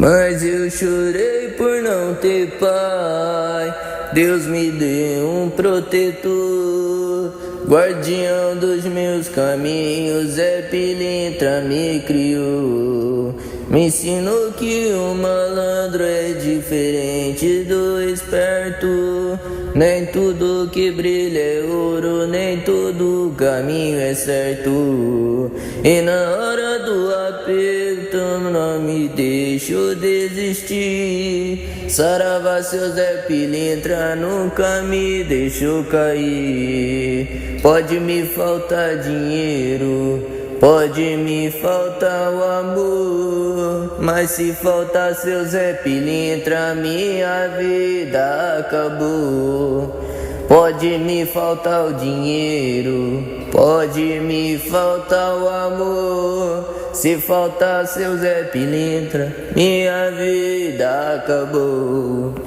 Mas eu chorei por não ter pai. Deus me deu um protetor, guardião dos meus caminhos. Zé Pilintra me criou, me ensinou que o malandro é diferente do esperto. Nem tudo que brilha é ouro, nem todo caminho é certo. E na hora do aperto não me deixo desistir. Saravá, seu Zé Pilintra nunca me deixou cair. Pode me faltar dinheiro, pode me faltar o amor, mas se faltar seu Zé Pilintra, minha vida acabou. Pode me faltar o dinheiro, pode me faltar o amor, se faltar seu Zé Pilintra, minha vida acabou.